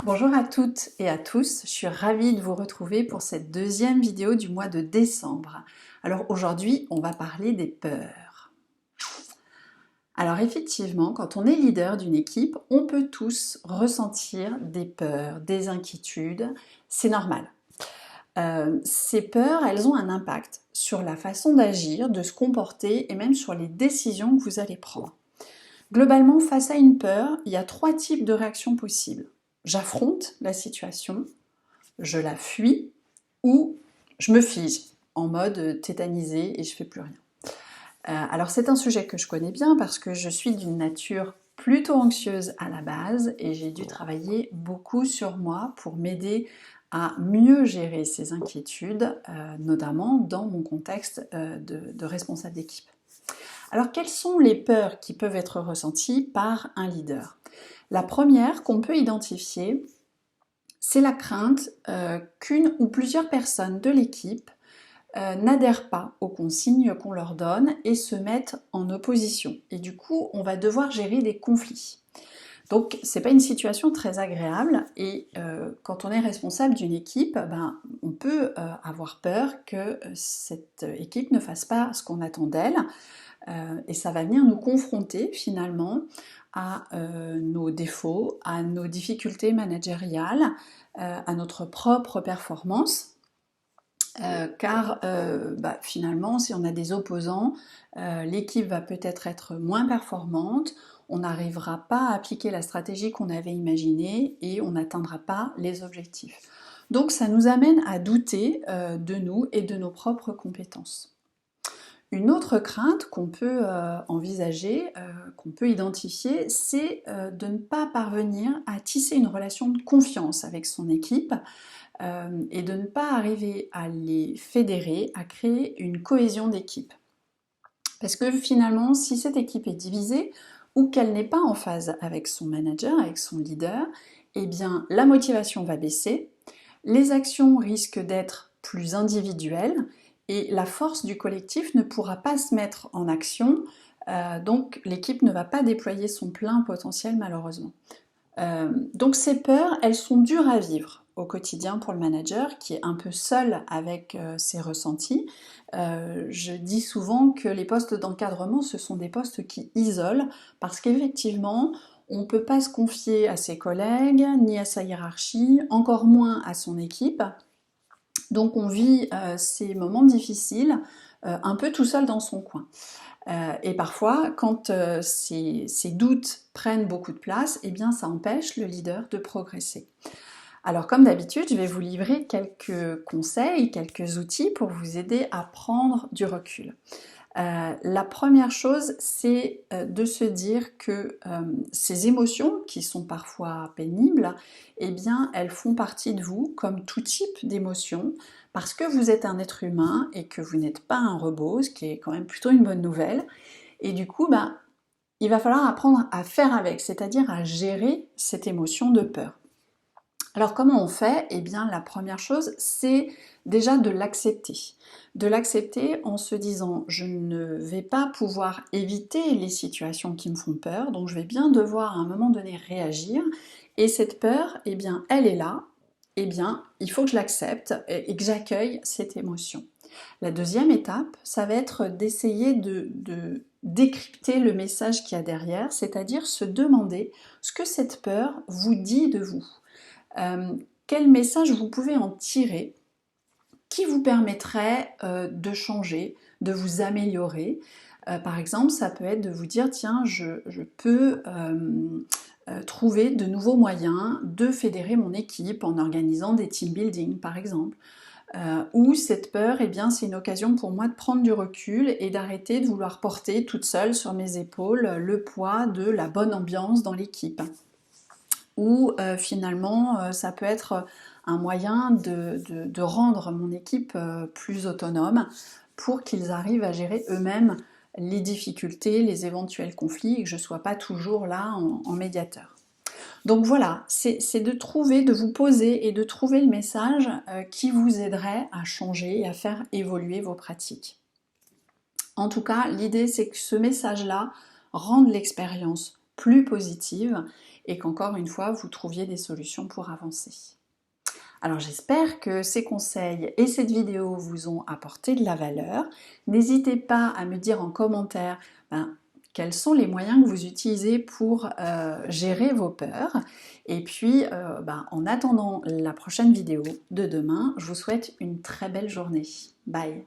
Bonjour à toutes et à tous, je suis ravie de vous retrouver pour cette deuxième vidéo du mois de décembre. Alors aujourd'hui, on va parler des peurs. Alors effectivement, quand on est leader d'une équipe, on peut tous ressentir des peurs, des inquiétudes, c'est normal. Ces peurs, elles ont un impact sur la façon d'agir, de se comporter et même sur les décisions que vous allez prendre. Globalement, face à une peur, il y a 3 types de réactions possibles. J'affronte la situation, je la fuis ou je me fige en mode tétanisé et je fais plus rien. Alors c'est un sujet que je connais bien parce que je suis d'une nature plutôt anxieuse à la base et j'ai dû travailler beaucoup sur moi pour m'aider à mieux gérer ces inquiétudes, notamment dans mon contexte de responsable d'équipe. Alors quelles sont les peurs qui peuvent être ressenties par un leader? La première qu'on peut identifier, c'est la crainte qu'une ou plusieurs personnes de l'équipe n'adhèrent pas aux consignes qu'on leur donne et se mettent en opposition. Et du coup, on va devoir gérer des conflits. Donc, c'est pas une situation très agréable et quand on est responsable d'une équipe, on peut avoir peur que cette équipe ne fasse pas ce qu'on attend d'elle et ça va venir nous confronter finalement à nos défauts, à nos difficultés managériales, à notre propre performance. Car finalement, si on a des opposants, l'équipe va peut-être être moins performante, on n'arrivera pas à appliquer la stratégie qu'on avait imaginée et on n'atteindra pas les objectifs. Donc ça nous amène à douter de nous et de nos propres compétences. Une autre crainte qu'on peut envisager, qu'on peut identifier, c'est de ne pas parvenir à tisser une relation de confiance avec son équipe et de ne pas arriver à les fédérer, à créer une cohésion d'équipe. Parce que finalement, si cette équipe est divisée ou qu'elle n'est pas en phase avec son manager, avec son leader, eh bien la motivation va baisser, les actions risquent d'être plus individuelles et la force du collectif ne pourra pas se mettre en action, donc l'équipe ne va pas déployer son plein potentiel malheureusement. Donc ces peurs, elles sont dures à vivre au quotidien pour le manager qui est un peu seul avec ses ressentis. Je dis souvent que les postes d'encadrement, ce sont des postes qui isolent parce qu'effectivement, on ne peut pas se confier à ses collègues, ni à sa hiérarchie, encore moins à son équipe. Donc on vit ces moments difficiles un peu tout seul dans son coin. Et parfois, quand ces doutes prennent beaucoup de place, eh bien ça empêche le leader de progresser. Alors comme d'habitude, je vais vous livrer quelques conseils, quelques outils pour vous aider à prendre du recul. La première chose, c'est de se dire que ces émotions, qui sont parfois pénibles, eh bien, elles font partie de vous, comme tout type d'émotion, parce que vous êtes un être humain et que vous n'êtes pas un robot, ce qui est quand même plutôt une bonne nouvelle. Et du coup, il va falloir apprendre à faire avec, c'est-à-dire à gérer cette émotion de peur. Alors comment on fait? Eh bien la première chose, c'est déjà de l'accepter. De l'accepter en se disant je ne vais pas pouvoir éviter les situations qui me font peur, donc je vais bien devoir à un moment donné réagir. Et cette peur, eh bien elle est là, eh bien il faut que je l'accepte et que j'accueille cette émotion. La deuxième étape, ça va être d'essayer de décrypter le message qu'il y a derrière, c'est-à-dire se demander ce que cette peur vous dit de vous. Quel message vous pouvez en tirer qui vous permettrait de changer, de vous améliorer. Par exemple, ça peut être de vous dire tiens, je peux trouver de nouveaux moyens de fédérer mon équipe en organisant des team building par exemple. Ou cette peur, eh bien, c'est une occasion pour moi de prendre du recul et d'arrêter de vouloir porter toute seule sur mes épaules le poids de la bonne ambiance dans l'équipe. Ou finalement ça peut être un moyen de rendre mon équipe plus autonome pour qu'ils arrivent à gérer eux-mêmes les difficultés, les éventuels conflits et que je ne sois pas toujours là en médiateur. Donc voilà, c'est de trouver, de vous poser et de trouver le message qui vous aiderait à changer et à faire évoluer vos pratiques. En tout cas, l'idée c'est que ce message-là rende l'expérience plus positive et qu'encore une fois, vous trouviez des solutions pour avancer. Alors j'espère que ces conseils et cette vidéo vous ont apporté de la valeur. N'hésitez pas à me dire en commentaire quels sont les moyens que vous utilisez pour gérer vos peurs. Et puis en attendant la prochaine vidéo de demain, je vous souhaite une très belle journée. Bye!